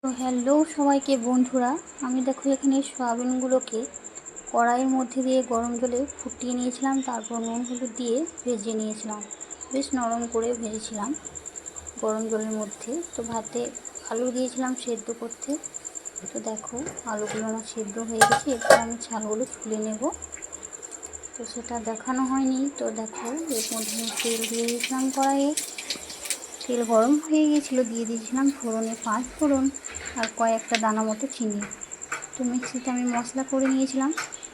তো হ্যালো সবাইকে বন্ধুরা, আমি দেখো এখানে সয়াবিনগুলোকে কড়াইয়ের মধ্যে দিয়ে গরম জলে ফুটিয়ে নিয়েছিলাম। তারপর নুন হলুদ দিয়ে ভেজে নিয়েছিলাম, বেশ নরম করে ভেজেছিলাম গরম জলের মধ্যে। তো ভাতে আলু দিয়েছিলাম সেদ্ধ করতে। তো দেখো আলুগুলো আমার সেদ্ধ হয়ে গেছে, এরপর আমি ছালগুলো তুলে নেব। তো সেটা দেখানো হয়নি। তো দেখো এর মধ্যে তেল দিয়ে দিয়েছিলাম কড়াইয়ে, তেল গরম হয়ে গিয়েছিলো, দিয়ে দিয়েছিলাম ফোড়নে 5 ফোড়ন আর কয়েকটা দানা মতো চিনি। তো মিক্সিতে আমি মশলা করে নিয়েছিলাম,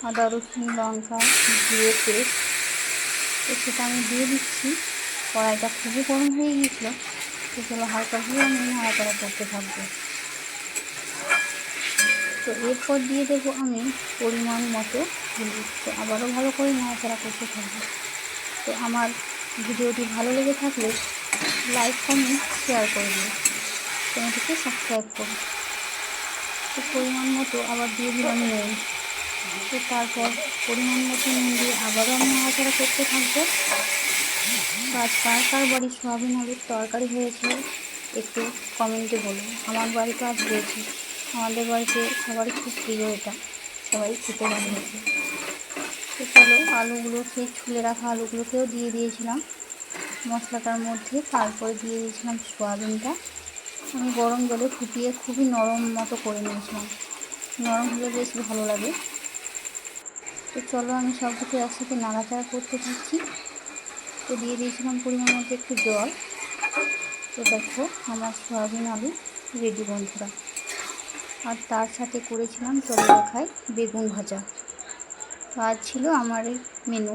আদা রসুন লঙ্কা জিরে পেস্ট। তো সেটা আমি দিয়ে দিচ্ছি। কড়াইটা খুবই গরম হয়ে গিয়েছিলো, তো চলো হালকাভাবে আমি নাড়াচাড়া করতে থাকবো। তো এরপর দিয়ে দেবো আমি পরিমাণ মতো হলুদ। তো আবারও ভালো করে নাড়াচাড়া করতে থাকবো। তো আমার ভিডিওটি ভালো লেগে থাকলে লাইক কমেন্ট শেয়ার করে দিও, চ্যানেলটিকে সাবস্ক্রাইব করো। তো পরিমাণ মতো আবার দিয়ে দিলাম নুন। তো তারপর পরিমাণ মতো নুন দিয়ে আবারও আমি নাড়াচাড়া করতে থাকবো। আজ কার কার বাড়ির সয়াবিন আলুর তরকারি হয়েছে একটু কমেন্টে বলুন। আমার বাড়িতে আজ হয়েছে, আমাদের বাড়িতে সবারই খুব প্রিয় এটা, সবাই খেতে বানিয়েছে। তো চলো আলুগুলোকে, ছুলে রাখা আলুগুলোকেও দিয়ে দিয়েছিলাম মশলাটার মধ্যে। তারপরে দিয়ে দিয়েছিলাম সয়াবিনটা। আমি গরম জলে ফুটিয়ে খুবই নরম মতো করে নিয়েছিলাম, নরম হলে বেশ ভালো লাগে। তো চলো আমি সব কিছু একসাথে নাড়াচাড়া করতে থাকছি। তো দিয়ে দিয়েছিলাম পরিমাণ মতো একটু জল। তো দেখো আমার সয়াবিন আলু রেডি বন্ধুরা। আর তার সাথে করেছিলাম, চলো দেখাই, বেগুন ভাজা। তো আজ ছিল আমার এই মেনু।